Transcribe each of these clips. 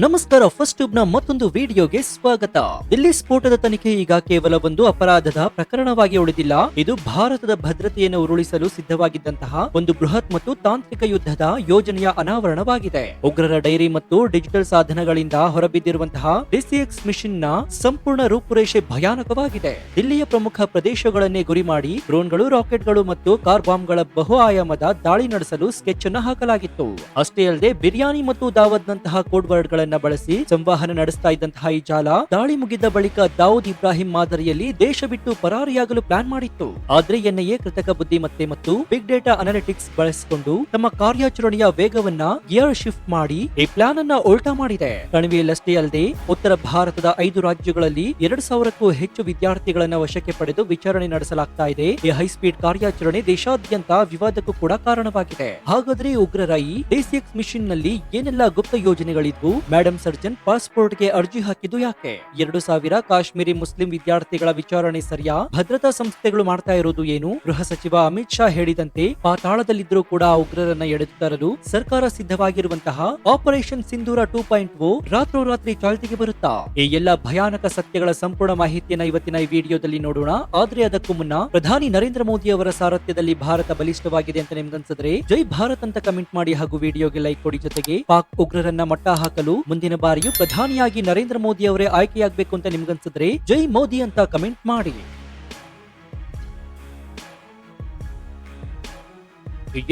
ನಮಸ್ಕಾರ. First tube ನ ಮತ್ತೊಂದು ವಿಡಿಯೋಗೆ ಸ್ವಾಗತ. ದಿಲ್ಲಿ ಸ್ಫೋಟದ ತನಿಖೆ ಈಗ ಕೇವಲ ಒಂದು ಅಪರಾಧದ ಪ್ರಕರಣವಾಗಿ ಉಳಿದಿಲ್ಲ. ಇದು ಭಾರತದ ಭದ್ರತೆಯನ್ನು ಉರುಳಿಸಲು ಸಿದ್ಧವಾಗಿದ್ದಂತಹ ಒಂದು ಬೃಹತ್ ಮತ್ತು ತಾಂತ್ರಿಕ ಯುದ್ಧದ ಯೋಜನೆಯ ಅನಾವರಣವಾಗಿದೆ. ಉಗ್ರರ ಡೈರಿ ಮತ್ತು ಡಿಜಿಟಲ್ ಸಾಧನಗಳಿಂದ ಹೊರಬಿದ್ದಿರುವಂತಹ DCX ಮಿಷನ್ ನ ಸಂಪೂರ್ಣ ರೂಪುರೇಷೆ ಭಯಾನಕವಾಗಿದೆ. ದಿಲ್ಲಿಯ ಪ್ರಮುಖ ಪ್ರದೇಶಗಳನ್ನೇ ಗುರಿ ಮಾಡಿ ಡ್ರೋನ್ಗಳು, ರಾಕೆಟ್ಗಳು ಮತ್ತು ಕಾರ್ ಬಾಂಬ್ಗಳ ಬಹು ಆಯಾಮದ ದಾಳಿ ನಡೆಸಲು ಸ್ಕೆಚ್ ಅನ್ನು ಹಾಕಲಾಗಿತ್ತು. ಅಷ್ಟೇ ಅಲ್ಲದೆ ಬಿರಿಯಾನಿ ಮತ್ತು ದಾವದ್ ನಂತಹ ಕೋಡ್ ವರ್ಡ್ ಗಳನ್ನ ಬಳಸಿ ಸಂವಹನ ನಡೆಸ್ತಾ ಇದ್ದಂತಹ ಈ ಜಾಲ ದಾಳಿ ಮುಗಿದ ಬಳಿಕ ದಾವೂದ್ ಇಬ್ರಾಹಿಂ ಮಾದರಿಯಲ್ಲಿ ದೇಶ ಬಿಟ್ಟು ಪರಾರಿಯಾಗಲು ಪ್ಲಾನ್ ಮಾಡಿತ್ತು. ಆದ್ರೆ NIA ಕೃತಕ ಬುದ್ಧಿಮತ್ತೆ ಮತ್ತು ಬಿಗ್ ಡೇಟಾ ಅನಾಲಿಟಿಕ್ಸ್ ಬಳಸಿಕೊಂಡು ತಮ್ಮ ಕಾರ್ಯಾಚರಣೆಯ ವೇಗವನ್ನ ಗಿಯರ್ ಶಿಫ್ಟ್ ಮಾಡಿ ಈ ಪ್ಲಾನ್ ಅನ್ನ ಉಲ್ಟಾ ಮಾಡಿದೆ. ಕಣಿವೆಯಲ್ಲಷ್ಟೇ ಅಲ್ಲದೆ ಉತ್ತರ ಭಾರತದ 5 ರಾಜ್ಯಗಳಲ್ಲಿ 2000ಕ್ಕೂ ಹೆಚ್ಚು ವಿದ್ಯಾರ್ಥಿಗಳನ್ನ ವಶಕ್ಕೆ ಪಡೆದು ವಿಚಾರಣೆ ನಡೆಸಲಾಗ್ತಾ ಇದೆ. ಈ ಹೈ ಸ್ಪೀಡ್ ಕಾರ್ಯಾಚರಣೆ ದೇಶಾದ್ಯಂತ ವಿವಾದಕ್ಕೂ ಕೂಡ ಕಾರಣವಾಗಿದೆ. ಹಾಗಾದ್ರೆ ಉಗ್ರರ ಈ DCX ಮಿಷನ್ ನಲ್ಲಿ ಏನೆಲ್ಲ ಗುಪ್ತ ಯೋಜನೆಗಳಿದ್ವು? ಮೇಡಂ ಸರ್ಜನ್ ಪಾಸ್ಪೋರ್ಟ್ ಗೆ ಅರ್ಜಿ ಹಾಕಿದ್ದು ಯಾಕೆ? 2000 ಕಾಶ್ಮೀರಿ ಮುಸ್ಲಿಂ ವಿದ್ಯಾರ್ಥಿಗಳ ವಿಚಾರಣೆ ಸರಿಯಾ? ಭದ್ರತಾ ಸಂಸ್ಥೆಗಳು ಮಾಡ್ತಾ ಇರೋದು ಏನು? ಗೃಹ ಸಚಿವ ಅಮಿತ್ ಶಾ ಹೇಳಿದಂತೆ ಪಾತಾಳದಲ್ಲಿದ್ರೂ ಕೂಡ ಉಗ್ರರನ್ನ ಎಳೆದು ತರಲು ಸರ್ಕಾರ ಸಿದ್ಧವಾಗಿರುವಂತಹ ಆಪರೇಷನ್ ಸಿಂಧೂರ 2.0 ರಾತ್ರೋರಾತ್ರಿ ಚಾಲ್ತಿಗೆ ಬರುತ್ತಾ? ಈ ಎಲ್ಲ ಭಯಾನಕ ಸತ್ಯಗಳ ಸಂಪೂರ್ಣ ಮಾಹಿತಿಯನ್ನ ಇವತ್ತಿನ ಈ ವಿಡಿಯೋದಲ್ಲಿ ನೋಡೋಣ. ಆದ್ರೆ ಅದಕ್ಕೂ ಮುನ್ನ ಪ್ರಧಾನಿ ನರೇಂದ್ರ ಮೋದಿ ಅವರ ಸಾರಥ್ಯದಲ್ಲಿ ಭಾರತ ಬಲಿಷ್ಠವಾಗಿದೆ ಅಂತ ನಿಮ್ಗನ್ಸಿದ್ರೆ ಜೈ ಭಾರತ್ ಅಂತ ಕಮೆಂಟ್ ಮಾಡಿ ಹಾಗೂ ವಿಡಿಯೋಗೆ ಲೈಕ್ ಕೊಡಿ. ಜೊತೆಗೆ ಪಾಕ್ ಉಗ್ರರನ್ನ ಮಟ್ಟ ಹಾಕಲು ಮುಂದಿನ ಬಾರಿಯೂ ಪ್ರಧಾನಿಯಾಗಿ ನರೇಂದ್ರ ಮೋದಿ ಅವರೇ ಆಯ್ಕೆಯಾಗಬೇಕು ಅಂತ ನಿಮ್ಗನ್ಸಿದ್ರೆ ಜೈ ಮೋದಿ ಅಂತ ಕಮೆಂಟ್ ಮಾಡಿ.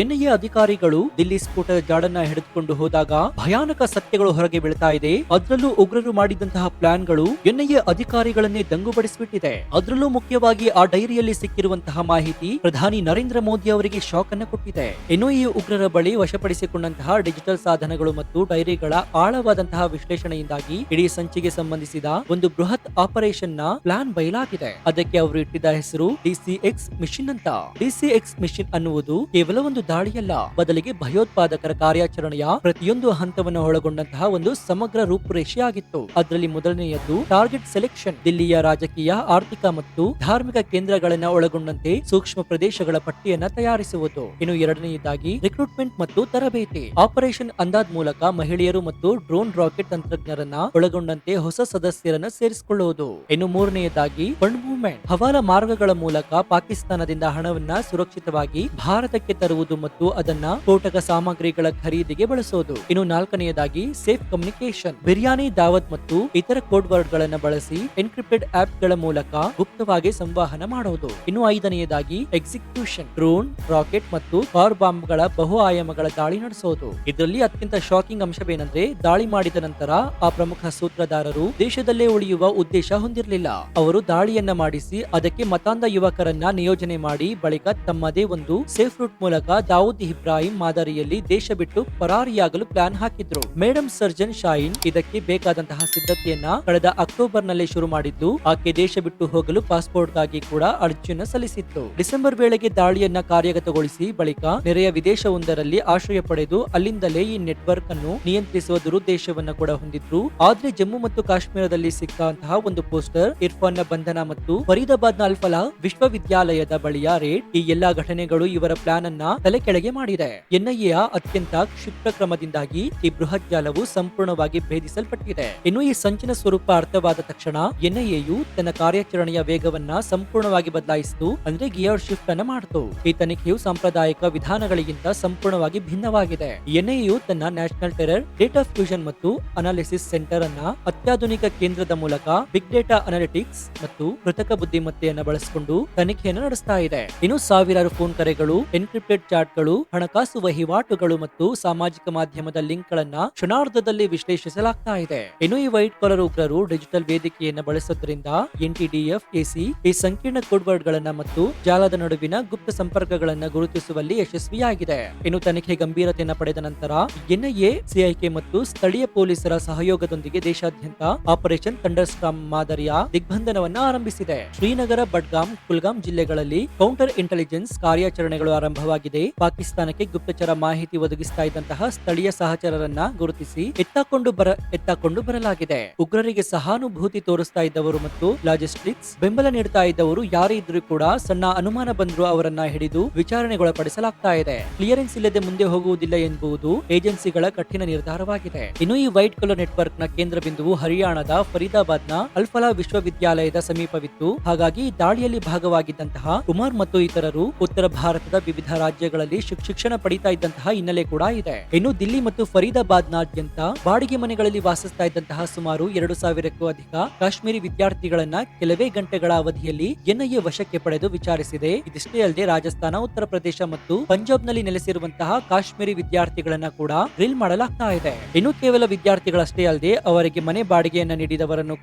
NIA ಅಧಿಕಾರಿಗಳು ದಿಲ್ಲಿ ಸ್ಫೋಟದ ಜಾಡನ್ನ ಹಿಡಿದುಕೊಂಡು ಹೋದಾಗ ಭಯಾನಕ ಸತ್ಯಗಳು ಹೊರಗೆ ಬೀಳ್ತಾ ಇದೆ. ಅದರಲ್ಲೂ ಉಗ್ರರು ಮಾಡಿದಂತಹ ಪ್ಲಾನ್ಗಳು NIA ಅಧಿಕಾರಿಗಳನ್ನೇ ದಂಗುಬಡಿಸಿಬಿಟ್ಟಿದೆ. ಅದರಲ್ಲೂ ಮುಖ್ಯವಾಗಿ ಆ ಡೈರಿಯಲ್ಲಿ ಸಿಕ್ಕಿರುವಂತಹ ಮಾಹಿತಿ ಪ್ರಧಾನಿ ನರೇಂದ್ರ ಮೋದಿ ಅವರಿಗೆ ಶಾಕ್ ಅನ್ನು ಕೊಟ್ಟಿದೆ. ಇನ್ನು ಈ ಉಗ್ರರ ಬಳಿ ವಶಪಡಿಸಿಕೊಂಡಂತಹ ಡಿಜಿಟಲ್ ಸಾಧನಗಳು ಮತ್ತು ಡೈರಿಗಳ ಆಳವಾದಂತಹ ವಿಶ್ಲೇಷಣೆಯಿಂದಾಗಿ ಇಡೀ ಸಂಚಿಗೆ ಸಂಬಂಧಿಸಿದ ಒಂದು ಬೃಹತ್ ಆಪರೇಷನ್ ನ ಪ್ಲಾನ್ ಬಯಲಾಗಿದೆ. ಅದಕ್ಕೆ ಅವರು ಇಟ್ಟಿದ್ದ ಹೆಸರು DCX ಮಿಷನ್ ಅಂತ. DCX ಮಿಷನ್ ಅನ್ನುವುದು ಕೇವಲ ಒಂದು ದಾಳಿಯಲ್ಲ, ಬದಲಿಗೆ ಭಯೋತ್ಪಾದಕರ ಕಾರ್ಯಾಚರಣೆಯ ಪ್ರತಿಯೊಂದು ಹಂತವನ್ನು ಒಳಗೊಂಡಂತಹ ಒಂದು ಸಮಗ್ರ ರೂಪುರೇಷೆ ಆಗಿತ್ತು. ಅದರಲ್ಲಿ ಮೊದಲನೆಯದ್ದು ಟಾರ್ಗೆಟ್ ಸೆಲೆಕ್ಷನ್. ದಿಲ್ಲಿಯ ರಾಜಕೀಯ, ಆರ್ಥಿಕ ಮತ್ತು ಧಾರ್ಮಿಕ ಕೇಂದ್ರಗಳನ್ನ ಒಳಗೊಂಡಂತೆ ಸೂಕ್ಷ್ಮ ಪ್ರದೇಶಗಳ ಪಟ್ಟಿಯನ್ನ ತಯಾರಿಸುವುದು. ಇನ್ನು ಎರಡನೆಯದಾಗಿ ರಿಕ್ರೂಟ್ಮೆಂಟ್ ಮತ್ತು ತರಬೇತಿ. ಆಪರೇಷನ್ ಅಂದಾಜ್ ಮೂಲಕ ಮಹಿಳೆಯರು ಮತ್ತು ಡ್ರೋನ್ ರಾಕೆಟ್ ತಂತ್ರಜ್ಞರನ್ನ ಒಳಗೊಂಡಂತೆ ಹೊಸ ಸದಸ್ಯರನ್ನ ಸೇರಿಸಿಕೊಳ್ಳುವುದು. ಇನ್ನು ಮೂರನೆಯದಾಗಿ ಫಂಡ್ ಮೂವ್ಮೆಂಟ್. ಹವಾಲಾ ಮಾರ್ಗಗಳ ಮೂಲಕ ಪಾಕಿಸ್ತಾನದಿಂದ ಹಣವನ್ನ ಸುರಕ್ಷಿತವಾಗಿ ಭಾರತಕ್ಕೆ ತರುವುದು ಮತ್ತು ಅದನ್ನ ಸ್ಫೋಟಕ ಸಾಮಗ್ರಿಗಳ ಖರೀದಿಗೆ ಬಳಸೋದು. ಇನ್ನು ನಾಲ್ಕನೆಯದಾಗಿ ಸೇಫ್ ಕಮ್ಯುನಿಕೇಶನ್. ಬಿರಿಯಾನಿ, ದಾವತ್ ಮತ್ತು ಇತರ ಕೋಡ್ ವರ್ಡ್ ಗಳನ್ನ ಬಳಸಿ ಎನ್ಕ್ರಿಪ್ಟೆಡ್ ಆಪ್ ಗಳ ಮೂಲಕ ಗುಪ್ತವಾಗಿ ಸಂವಹನ ಮಾಡೋದು. ಇನ್ನು ಐದನೆಯದಾಗಿ ಎಕ್ಸಿಕ್ಯೂಷನ್. ಡ್ರೋನ್, ರಾಕೆಟ್ ಮತ್ತು ಕಾರ್ ಬಾಂಬ್ ಗಳ ಬಹು ಆಯಾಮಗಳ ದಾಳಿ ನಡೆಸೋದು. ಇದರಲ್ಲಿ ಅತ್ಯಂತ ಶಾಕಿಂಗ್ ಅಂಶವೇನೆಂದ್ರೆ ದಾಳಿ ಮಾಡಿದ ನಂತರ ಆ ಪ್ರಮುಖ ಸೂತ್ರಧಾರರು ದೇಶದಲ್ಲೇ ಉಳಿಯುವ ಉದ್ದೇಶ ಹೊಂದಿರಲಿಲ್ಲ. ಅವರು ದಾಳಿಯನ್ನ ಮಾಡಿಸಿ ಅದಕ್ಕೆ ಮತಾಂಧ ಯುವಕರನ್ನ ನಿಯೋಜನೆ ಮಾಡಿ ಬಳಿಕ ತಮ್ಮದೇ ಒಂದು ಸೇಫ್ ರೂಟ್ ಮೂಲಕ ದಾವೂದ್ ಇಬ್ರಾಹಿಂ ಮಾದರಿಯಲ್ಲಿ ದೇಶ ಬಿಟ್ಟು ಪರಾರಿಯಾಗಲು ಪ್ಲಾನ್ ಹಾಕಿದ್ರು. ಮೇಡಂ ಸರ್ಜನ್ ಶಾಯಿನ್ ಇದಕ್ಕೆ ಬೇಕಾದಂತಹ ಸಿದ್ಧತೆಯನ್ನ ಕಳೆದ ಅಕ್ಟೋಬರ್ ನಲ್ಲಿ ಶುರು ಮಾಡಿದ್ದು, ಆಕೆ ದೇಶ ಬಿಟ್ಟು ಹೋಗಲು ಪಾಸ್ಪೋರ್ಟ್ ಗಾಗಿ ಕೂಡ ಅರ್ಜಿಯನ್ನ ಸಲ್ಲಿಸಿತ್ತು. ಡಿಸೆಂಬರ್ ವೇಳೆಗೆ ದಾಳಿಯನ್ನ ಕಾರ್ಯಗತಗೊಳಿಸಿ ಬಳಿಕ ನೆರೆಯ ವಿದೇಶವೊಂದರಲ್ಲಿ ಆಶ್ರಯ ಪಡೆದು ಅಲ್ಲಿಂದಲೇ ಈ ನೆಟ್ವರ್ಕ್ ಅನ್ನು ನಿಯಂತ್ರಿಸುವ ದುರುದ್ದೇಶವನ್ನ ಕೂಡ ಹೊಂದಿದ್ರು. ಆದ್ರೆ ಜಮ್ಮು ಮತ್ತು ಕಾಶ್ಮೀರದಲ್ಲಿ ಸಿಕ್ಕಂತಹ ಒಂದು ಪೋಸ್ಟರ್, ಇರ್ಫಾನ್ ನ ಬಂಧನ ಮತ್ತು ಫರೀದಾಬಾದ್ ನ ಅಲ್ಫಲಾ ವಿಶ್ವವಿದ್ಯಾಲಯದ ಬಳಿಯ ರೇಡ್, ಈ ಎಲ್ಲಾ ಘಟನೆಗಳು ಇವರ ಪ್ಲಾನ್ ಅನ್ನ ತಲೆ ಕೆಳಗೆ ಮಾಡಿದೆ. NIA ಅತ್ಯಂತ ಕ್ಷಿಪ್ರ ಕ್ರಮದಿಂದಾಗಿ ಈ ಬೃಹತ್ ಜಾಲವು ಸಂಪೂರ್ಣವಾಗಿ ಭೇದಿಸಲ್ಪಟ್ಟಿದೆ. ಇನ್ನು ಈ ಸಂಚಿನ ಸ್ವರೂಪ ಅರ್ಥವಾದ ತಕ್ಷಣ NIA ತನ್ನ ಕಾರ್ಯಾಚರಣೆಯ ವೇಗವನ್ನ ಸಂಪೂರ್ಣವಾಗಿ ಬದಲಾಯಿಸಿತು, ಅಂದ್ರೆ ಗಿಯರ್ ಶಿಫ್ಟ್ ಅನ್ನ ಮಾಡಿತು. ಈ ತನಿಖೆಯು ಸಾಂಪ್ರದಾಯಿಕ ವಿಧಾನಗಳಿಗಿಂತ ಸಂಪೂರ್ಣವಾಗಿ ಭಿನ್ನವಾಗಿದೆ. NIA ತನ್ನ ನ್ಯಾಷನಲ್ ಟೆರರ್ ಡೇಟಾ ಫ್ಯೂಷನ್ ಮತ್ತು ಅನಾಲಿಸಿಸ್ ಸೆಂಟರ್ ಅನ್ನ ಅತ್ಯಾಧುನಿಕ ಕೇಂದ್ರದ ಮೂಲಕ ಬಿಗ್ ಡೇಟಾ ಅನಾಲಿಟಿಕ್ಸ್ ಮತ್ತು ಕೃತಕ ಬುದ್ಧಿಮತ್ತೆಯನ್ನು ಬಳಸಿಕೊಂಡು ತನಿಖೆಯನ್ನು ನಡೆಸ್ತಾ ಇದೆ. ಇನ್ನು ಸಾವಿರಾರು ಫೋನ್ ಕರೆಗಳು, ಎನ್ಕ್ರಿಪ್ಟೆಡ್ ಚಾಟ್ಗಳು, ಹಣಕಾಸು ವಹಿವಾಟುಗಳು ಮತ್ತು ಸಾಮಾಜಿಕ ಮಾಧ್ಯಮದ ಲಿಂಕ್ ಗಳನ್ನ ಕ್ಷಣಾರ್ಧದಲ್ಲಿ ವಿಶ್ಲೇಷಿಸಲಾಗ್ತಾ ಇದೆ. ಇನ್ನು ಈ ವೈಟ್ ಕಾಲರ್ ಉಗ್ರರು ಡಿಜಿಟಲ್ ವೇದಿಕೆಯನ್ನು ಬಳಸೋದ್ರಿಂದ NTDF AC ಈ ಸಂಕೀರ್ಣ ಕೋಡ್ ವರ್ಡ್ ಗಳನ್ನ ಮತ್ತು ಜಾಲದ ನಡುವಿನ ಗುಪ್ತ ಸಂಪರ್ಕಗಳನ್ನ ಗುರುತಿಸುವಲ್ಲಿ ಯಶಸ್ವಿಯಾಗಿದೆ. ಇನ್ನು ತನಿಖೆ ಗಂಭೀರತೆಯನ್ನು ಪಡೆದ ನಂತರ NIA, CIK ಮತ್ತು ಸ್ಥಳೀಯ ಪೊಲೀಸರ ಸಹಯೋಗದೊಂದಿಗೆ ದೇಶಾದ್ಯಂತ ಆಪರೇಷನ್ ಥಂಡರ್ ಸ್ಟಾರ್ಮ್ ಮಾದರಿಯ ದಿಗ್ಬಂಧನವನ್ನ ಆರಂಭಿಸಿದೆ. ಶ್ರೀನಗರ, ಬಡ್ಗಾಮ್, ಕುಲ್ಗಾಮ್ ಜಿಲ್ಲೆಗಳಲ್ಲಿ ಕೌಂಟರ್ ಇಂಟೆಲಿಜೆನ್ಸ್ ಕಾರ್ಯಾಚರಣೆಗಳು ಆರಂಭವಾಗಿದ್ದು ಆಗಿದೆ. ಪಾಕಿಸ್ತಾನಕ್ಕೆ ಗುಪ್ತಚರ ಮಾಹಿತಿ ಒದಗಿಸ್ತಾ ಇದ್ದಂತಹ ಸ್ಥಳೀಯ ಸಹಚರರನ್ನ ಗುರುತಿಸಿ ಎತ್ತಾಕೊಂಡು ಬರಲಾಗಿದೆ. ಉಗ್ರರಿಗೆ ಸಹಾನುಭೂತಿ ತೋರಿಸ್ತಾ ಇದ್ದವರು ಮತ್ತು ಲಾಜಿಸ್ಟಿಕ್ಸ್ ಬೆಂಬಲ ನೀಡುತ್ತಾ ಇದ್ದವರು ಯಾರೇ ಇದ್ರೂ ಕೂಡ ಸಣ್ಣ ಅನುಮಾನ ಬಂದ್ರು ಅವರನ್ನ ಹಿಡಿದು ವಿಚಾರಣೆಗೊಳಪಡಿಸಲಾಗ್ತಾ ಇದೆ. ಕ್ಲಿಯರೆನ್ಸ್ ಇಲ್ಲದೆ ಮುಂದೆ ಹೋಗುವುದಿಲ್ಲ ಎಂಬುದು ಏಜೆನ್ಸಿಗಳ ಕಠಿಣ ನಿರ್ಧಾರವಾಗಿದೆ. ಇನ್ನು ಈ ವೈಟ್ ಕಲರ್ ನೆಟ್ವರ್ಕ್ ನ ಕೇಂದ್ರ ಬಿಂದುವು ಹರಿಯಾಣದ ಫರೀದಾಬಾದ್ ನ ಅಲ್ಫಲಾ ವಿಶ್ವವಿದ್ಯಾಲಯದ ಸಮೀಪವಿತ್ತು. ಹಾಗಾಗಿ ದಾಳಿಯಲ್ಲಿ ಭಾಗವಾಗಿದ್ದಂತಹ ಕುಮಾರ್ ಮತ್ತು ಇತರರು ಉತ್ತರ ಭಾರತದ ವಿವಿಧ ರಾಜ್ಯಗಳಲ್ಲಿ ಶಿಕ್ಷಣ ಪಡಿತಾ ಇದ್ದಂತಹ ಹಿನ್ನೆಲೆ ಕೂಡ ಇದೆ. ಇನ್ನು ದಿಲ್ಲಿ ಮತ್ತು ಫರೀದಾಬಾದ್ನಾದ್ಯಂತ ಬಾಡಿಗೆ ಮನೆಗಳಲ್ಲಿ ವಾಸಿಸ್ತಾ ಇದ್ದಂತಹ ಸುಮಾರು 2,000ಕ್ಕೂ ಅಧಿಕ ಕಾಶ್ಮೀರಿ ವಿದ್ಯಾರ್ಥಿಗಳನ್ನ ಕೆಲವೇ ಗಂಟೆಗಳ ಅವಧಿಯಲ್ಲಿ ಎನ್ಐಎ ವಶಕ್ಕೆ ಪಡೆದು ವಿಚಾರಿಸಿದೆ. ಇದಿಷ್ಟೇ ಅಲ್ಲದೆ ರಾಜಸ್ಥಾನ, ಉತ್ತರ ಪ್ರದೇಶ ಮತ್ತು ಪಂಜಾಬ್ನಲ್ಲಿ ನೆಲೆಸಿರುವಂತಹ ಕಾಶ್ಮೀರಿ ವಿದ್ಯಾರ್ಥಿಗಳನ್ನ ಕೂಡ ಡ್ರಿಲ್ ಮಾಡಲಾಗ್ತಾ ಇದೆ. ಇನ್ನು ಕೇವಲ ವಿದ್ಯಾರ್ಥಿಗಳಷ್ಟೇ ಅಲ್ಲದೆ ಅವರಿಗೆ ಮನೆ ಬಾಡಿಗೆಯನ್ನ ನೀಡಿದವರನ್ನು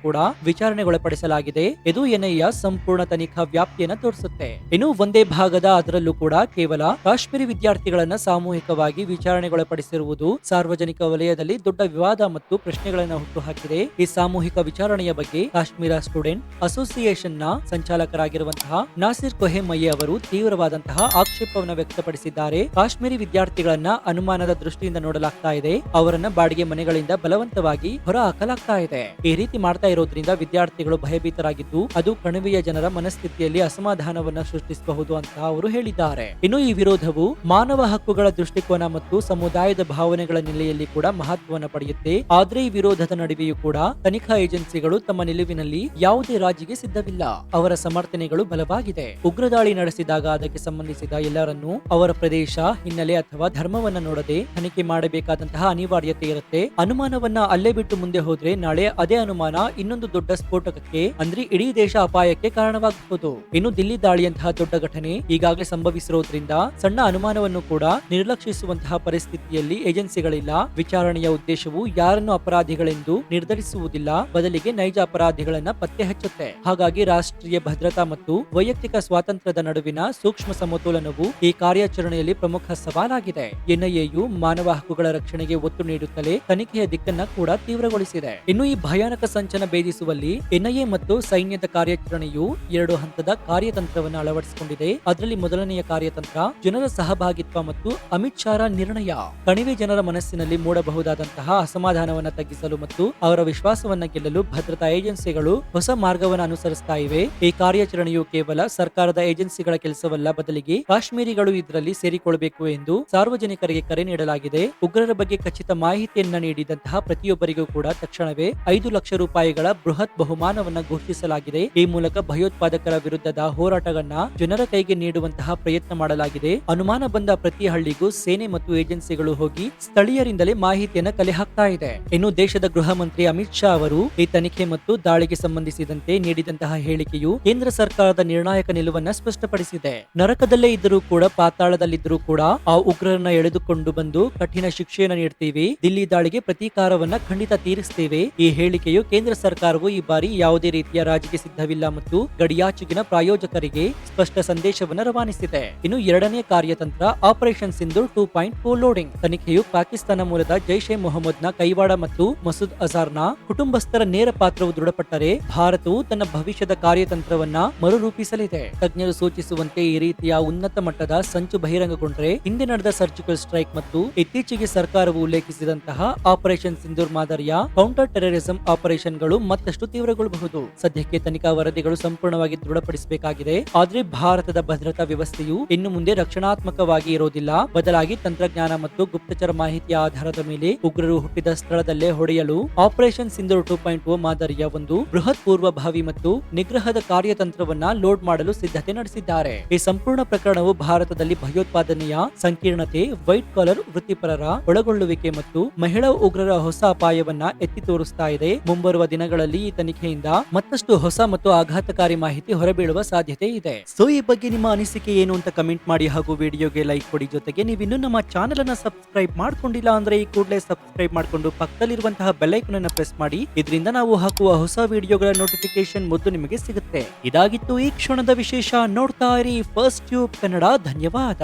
ಕೂಡ ವಿಚಾರಣೆಗೊಳಪಡಿಸಲಾಗಿದೆ. ಇದು ಎನ್ಐಎ ಸಂಪೂರ್ಣ ತನಿಖಾ ವ್ಯಾಪ್ತಿಯನ್ನ ತೋರಿಸುತ್ತೆ. ಇನ್ನು ಒಂದೇ ಭಾಗದ ಅದರಲ್ಲೂ ಕೂಡ ಕೇವಲ ಕಾಶ್ಮೀರಿ ವಿದ್ಯಾರ್ಥಿಗಳನ್ನ ಸಾಮೂಹಿಕವಾಗಿ ವಿಚಾರಣೆಗೊಳಪಡಿಸಿರುವುದು ಸಾರ್ವಜನಿಕ ವಲಯದಲ್ಲಿ ದೊಡ್ಡ ವಿವಾದ ಮತ್ತು ಪ್ರಶ್ನೆಗಳನ್ನ ಹುಟ್ಟುಹಾಕಿದೆ. ಈ ಸಾಮೂಹಿಕ ವಿಚಾರಣೆಯ ಬಗ್ಗೆ ಕಾಶ್ಮೀರ ಸ್ಟೂಡೆಂಟ್ ಅಸೋಸಿಯೇಷನ್ ನ ಸಂಚಾಲಕರಾಗಿರುವಂತಹ ನಾಸಿರ್ ಕೊಹೆಮಯ್ಯ ಅವರು ತೀವ್ರವಾದಂತಹ ಆಕ್ಷೇಪವನ್ನು ವ್ಯಕ್ತಪಡಿಸಿದ್ದಾರೆ. ಕಾಶ್ಮೀರಿ ವಿದ್ಯಾರ್ಥಿಗಳನ್ನ ಅನುಮಾನದ ದೃಷ್ಟಿಯಿಂದ ನೋಡಲಾಗ್ತಾ ಇದೆ. ಅವರನ್ನ ಬಾಡಿಗೆ ಮನೆಗಳಿಂದ ಬಲವಂತವಾಗಿ ಹೊರ ಹಾಕಲಾಗ್ತಾ ಇದೆ. ಈ ರೀತಿ ಮಾಡ್ತಾ ಇರೋದ್ರಿಂದ ವಿದ್ಯಾರ್ಥಿಗಳು ಭಯಭೀತರಾಗಿದ್ದು ಅದು ಕಣಿವೆಯ ಜನರ ಮನಸ್ಥಿತಿಯಲ್ಲಿ ಅಸಮಾಧಾನವನ್ನ ಸೃಷ್ಟಿಸಬಹುದು ಅಂತ ಅವರು ಹೇಳಿದ್ದಾರೆ. ಇನ್ನು ಈ ವಿರೋಧವು ಮಾನವ ಹಕ್ಕುಗಳ ದೃಷ್ಟಿಕೋನ ಮತ್ತು ಸಮುದಾಯದ ಭಾವನೆಗಳ ನೆಲೆಯಲ್ಲಿ ಕೂಡ ಮಹತ್ವವನ್ನು ಪಡೆಯುತ್ತೆ. ಆದ್ರೆ ಈ ವಿರೋಧದ ನಡುವೆಯೂ ಕೂಡ ತನಿಖಾ ಏಜೆನ್ಸಿಗಳು ತಮ್ಮ ನಿಲುವಿನಲ್ಲಿ ಯಾವುದೇ ರಾಜಿಗೆ ಸಿದ್ಧವಿಲ್ಲ. ಅವರ ಸಮರ್ಥನೆಗಳು ಬಲವಾಗಿದೆ. ಉಗ್ರ ದಾಳಿ ನಡೆಸಿದಾಗ ಅದಕ್ಕೆ ಸಂಬಂಧಿಸಿದ ಎಲ್ಲರನ್ನೂ ಅವರ ಪ್ರದೇಶ, ಹಿನ್ನೆಲೆ ಅಥವಾ ಧರ್ಮವನ್ನ ನೋಡದೆ ತನಿಖೆ ಮಾಡಬೇಕಾದಂತಹ ಅನಿವಾರ್ಯತೆ ಇರುತ್ತೆ. ಅನುಮಾನವನ್ನ ಅಲ್ಲೇ ಬಿಟ್ಟು ಮುಂದೆ ಹೋದ್ರೆ ನಾಳೆ ಅದೇ ಅನುಮಾನ ಇನ್ನೊಂದು ದೊಡ್ಡ ಸ್ಫೋಟಕಕ್ಕೆ ಅಂದ್ರೆ ಇಡೀ ದೇಶ ಅಪಾಯಕ್ಕೆ ಕಾರಣವಾಗಬಹುದು. ಇನ್ನು ದಿಲ್ಲಿ ದಾಳಿಯಂತಹ ದೊಡ್ಡ ಘಟನೆ ಈಗಾಗಲೇ ಸಂಭವಿಸಿರೋದ್ರಿಂದ ಸಣ್ಣ ಅನುಮಾನವನ್ನು ಕೂಡ ನಿರ್ಲಕ್ಷಿಸುವಂತಹ ಪರಿಸ್ಥಿತಿಯಲ್ಲಿ ಏಜೆನ್ಸಿಗಳಿಲ್ಲ. ವಿಚಾರಣೆಯ ಉದ್ದೇಶವು ಯಾರನ್ನು ಅಪರಾಧಿಗಳೆಂದು ನಿರ್ಧರಿಸುವುದಿಲ್ಲ, ಬದಲಿಗೆ ನೈಜ ಅಪರಾಧಿಗಳನ್ನ ಪತ್ತೆ ಹಚ್ಚುತ್ತೆ. ಹಾಗಾಗಿ ರಾಷ್ಟ್ರೀಯ ಭದ್ರತಾ ಮತ್ತು ವೈಯಕ್ತಿಕ ಸ್ವಾತಂತ್ರ್ಯದ ನಡುವಿನ ಸೂಕ್ಷ್ಮ ಸಮತೋಲನವು ಈ ಕಾರ್ಯಾಚರಣೆಯಲ್ಲಿ ಪ್ರಮುಖ ಸವಾಲಾಗಿದೆ. ಎನ್ಐಎಯು ಮಾನವ ಹಕ್ಕುಗಳ ರಕ್ಷಣೆಗೆ ಒತ್ತು ನೀಡುತ್ತಲೇ ತನಿಖೆಯ ದಿಕ್ಕನ್ನ ಕೂಡ ತೀವ್ರಗೊಳಿಸಿದೆ. ಇನ್ನು ಈ ಭಯಾನಕ ಸಂಚನ ಭೇದಿಸುವಲ್ಲಿ ಎನ್ಐಎ ಮತ್ತು ಸೈನ್ಯದ ಕಾರ್ಯಾಚರಣೆಯು 2 ಹಂತದ ಕಾರ್ಯತಂತ್ರವನ್ನು ಅಳವಡಿಸಿಕೊಂಡಿದೆ. ಅದರಲ್ಲಿ ಮೊದಲನೆಯ ಕಾರ್ಯತಂತ್ರ ಜನರ ಸಹಭಾಗಿತ್ವ ಮತ್ತು ಅಮಿತ್ ಶಾರ ನಿರ್ಣಯ. ಕಣಿವೆ ಜನರ ಮನಸ್ಸಿನಲ್ಲಿ ಮೂಡಬಹುದಾದಂತಹ ಅಸಮಾಧಾನವನ್ನ ತಗ್ಗಿಸಲು ಮತ್ತು ಅವರ ವಿಶ್ವಾಸವನ್ನ ಗೆಲ್ಲಲು ಭದ್ರತಾ ಏಜೆನ್ಸಿಗಳು ಹೊಸ ಮಾರ್ಗವನ್ನು ಅನುಸರಿಸ್ತಾ ಇವೆ. ಈ ಕಾರ್ಯಾಚರಣೆಯು ಕೇವಲ ಸರ್ಕಾರದ ಏಜೆನ್ಸಿಗಳ ಕೆಲಸವಲ್ಲ, ಬದಲಿಗೆ ಕಾಶ್ಮೀರಿಗಳು ಇದರಲ್ಲಿ ಸೇರಿಕೊಳ್ಳಬೇಕು ಎಂದು ಸಾರ್ವಜನಿಕರಿಗೆ ಕರೆ ನೀಡಲಾಗಿದೆ. ಉಗ್ರರ ಬಗ್ಗೆ ಖಚಿತ ಮಾಹಿತಿಯನ್ನ ನೀಡಿದಂತಹ ಪ್ರತಿಯೊಬ್ಬರಿಗೂ ಕೂಡ ತಕ್ಷಣವೇ 5 ಲಕ್ಷ ರೂಪಾಯಿಗಳ ಬೃಹತ್ ಬಹುಮಾನವನ್ನ ಘೋಷಿಸಲಾಗಿದೆ. ಈ ಮೂಲಕ ಭಯೋತ್ಪಾದಕರ ವಿರುದ್ಧದ ಹೋರಾಟವನ್ನ ಜನರ ಕೈಗೆ ನೀಡುವಂತಹ ಪ್ರಯತ್ನ ಮಾಡಲಾಗಿದೆ. ಅನುಮಾನ ಬಂದ ಪ್ರತಿ ಹಳ್ಳಿಗೂ ಸೇನೆ ಮತ್ತು ಏಜೆನ್ಸಿಗಳು ಹೋಗಿ ಸ್ಥಳೀಯರಿಂದಲೇ ಮಾಹಿತಿಯನ್ನ ಕಲೆ ಹಾಕ್ತಾ ಇದೆ. ಇನ್ನು ದೇಶದ ಗೃಹ ಮಂತ್ರಿ ಅಮಿತ್ ಶಾ ಅವರು ಈ ತನಿಖೆ ಮತ್ತು ದಾಳಿಗೆ ಸಂಬಂಧಿಸಿದಂತೆ ನೀಡಿದಂತಹ ಹೇಳಿಕೆಯು ಕೇಂದ್ರ ಸರ್ಕಾರದ ನಿರ್ಣಾಯಕ ನಿಲುವನ್ನ ಸ್ಪಷ್ಟಪಡಿಸಿದೆ. ನರಕದಲ್ಲೇ ಇದ್ದರೂ ಕೂಡ, ಪಾತಾಳದಲ್ಲಿದ್ದರೂ ಕೂಡ ಆ ಉಗ್ರರನ್ನ ಎಳೆದುಕೊಂಡು ಬಂದು ಕಠಿಣ ಶಿಕ್ಷೆಯನ್ನು ನೀಡ್ತೀವಿ. ದಿಲ್ಲಿ ದಾಳಿಗೆ ಪ್ರತೀಕಾರವನ್ನ ಖಂಡಿತ ತೀರಿಸ್ತೇವೆ. ಈ ಹೇಳಿಕೆಯು ಕೇಂದ್ರ ಸರ್ಕಾರವು ಈ ಬಾರಿ ಯಾವುದೇ ರೀತಿಯ ರಾಜಿಗೆ ಸಿದ್ಧವಿಲ್ಲ ಮತ್ತು ಗಡಿಯಾಚೆಗಿನ ಪ್ರಾಯೋಜಕರಿಗೆ ಸ್ಪಷ್ಟ ಸಂದೇಶವನ್ನು ರವಾನಿಸಿದೆ. ಇನ್ನು ಎರಡನೇ ಕಾರ್ಯತಂತ್ರ ಆಪರೇಷನ್ ಸಿಂಧೂರ್ 2.0 ಲೋಡಿಂಗ್. ತನಿಖೆಯು ಪಾಕಿಸ್ತಾನ ಮೂಲದ ಜೈಷ್ ಎ ಮೊಹಮ್ಮದ್ ನ ಕೈವಾಡ ಮತ್ತು ಮಸೂದ್ ಅಜಾರ್ನ ಕುಟುಂಬಸ್ಥರ ನೇರ ಪಾತ್ರವು ದೃಢಪಟ್ಟರೆ ಭಾರತವು ತನ್ನ ಭವಿಷ್ಯದ ಕಾರ್ಯತಂತ್ರವನ್ನ ಮರುರೂಪಿಸಲಿದೆ. ತಜ್ಞರು ಸೂಚಿಸುವಂತೆ ಈ ರೀತಿಯ ಉನ್ನತ ಮಟ್ಟದ ಸಂಚು ಬಹಿರಂಗಗೊಂಡ್ರೆ ಹಿಂದೆ ನಡೆದ ಸರ್ಜಿಕಲ್ ಸ್ಟ್ರೈಕ್ ಮತ್ತು ಇತ್ತೀಚೆಗೆ ಸರ್ಕಾರವು ಉಲ್ಲೇಖಿಸಿದಂತಹ ಆಪರೇಷನ್ ಸಿಂಧೂರ್ ಮಾದರಿಯ ಕೌಂಟರ್ ಟೆರರಿಸಂ ಆಪರೇಷನ್ಗಳು ಮತ್ತಷ್ಟು ತೀವ್ರಗೊಳ್ಳಬಹುದು. ಸದ್ಯಕ್ಕೆ ತನಿಖಾ ವರದಿಗಳು ಸಂಪೂರ್ಣವಾಗಿ ದೃಢಪಡಿಸಬೇಕಾಗಿದೆ. ಆದ್ರೆ ಭಾರತದ ಭದ್ರತಾ ವ್ಯವಸ್ಥೆಯು ಇನ್ನು ಮುಂದೆ ರಕ್ಷಣಾತ್ಮಕವಾಗಿ ಇರೋದಿಲ್ಲ. ಬದಲಾಗಿ ತಂತ್ರಜ್ಞಾನ ಮತ್ತು ಗುಪ್ತಚರ ಮಾಹಿತಿಯ ಆಧಾರದ ಮೇಲೆ ಉಗ್ರರು ಹುಟ್ಟಿದ ಸ್ಥಳದಲ್ಲೇ ಹೊಡೆಯಲು ಆಪರೇಷನ್ ಸಿಂಧೂರ್ 2.0 ಮಾದರಿಯ ಒಂದು ಬೃಹತ್ ಪೂರ್ವಭಾವಿ ಮತ್ತು ನಿಗ್ರಹದ ಕಾರ್ಯತಂತ್ರವನ್ನ ಲೋಡ್ ಮಾಡಲು ಸಿದ್ಧತೆ ನಡೆಸಿದ್ದಾರೆ. ಈ ಸಂಪೂರ್ಣ ಪ್ರಕರಣವು ಭಾರತದಲ್ಲಿ ಭಯೋತ್ಪಾದನೆಯ ಸಂಕೀರ್ಣತೆ, ವೈಟ್ ಕಾಲರ್ ವೃತ್ತಿಪರರ ಒಳಗೊಳ್ಳುವಿಕೆ ಮತ್ತು ಮಹಿಳಾ ಉಗ್ರರ ಹೊಸ ಅಪಾಯವನ್ನ ಎತ್ತಿ ತೋರಿಸ್ತಾ ಇದೆ. ಮುಂಬರುವ ದಿನಗಳಲ್ಲಿ ಈ ತನಿಖೆಯಿಂದ ಮತ್ತಷ್ಟು ಹೊಸ ಮತ್ತು ಆಘಾತಕಾರಿ ಮಾಹಿತಿ ಹೊರಬೀಳುವ ಸಾಧ್ಯತೆ ಇದೆ. ಸೊ ಈ ಬಗ್ಗೆ ನಿಮ್ಮ ಅನಿಸಿಕೆ ಏನು ಅಂತ ಕಮೆಂಟ್ ಮಾಡಿ ಹಾಗೂ ವಿಡಿಯೋಗೆ ಲೈಕ್ ಕೊಡಿ. ಜೊತೆಗೆ ನೀವಿನ್ನೂ ನಮ್ಮ ಚಾನೆಲ್ ಅನ್ನ ಸಬ್ಸ್ಕ್ರೈಬ್ ಮಾಡ್ಕೊಂಡಿಲ್ಲ ಅಂದ್ರೆ ಈ ಕೂಡಲೇ ಸಬ್ಸ್ಕ್ರೈಬ್ ಮಾಡ್ಕೊಂಡು ಪಕ್ಕದಲ್ಲಿರುವಂತಹ ಬೆಲ್ ಐಕಾನ್ ಅನ್ನ ಪ್ರೆಸ್ ಮಾಡಿ. ಇದರಿಂದ ನಾವು ಹಾಕುವ ಹೊಸ ವಿಡಿಯೋಗಳ ನೋಟಿಫಿಕೇಶನ್ ಮೊದಲು ನಿಮಗೆ ಸಿಗುತ್ತೆ. ಇದಾಗಿತ್ತು ಈ ಕ್ಷಣದ ವಿಶೇಷ. ನೋಡ್ತಾ ಇರಿ ಫಸ್ಟ್ ಟ್ಯೂಬ್ ಕನ್ನಡ. ಧನ್ಯವಾದ.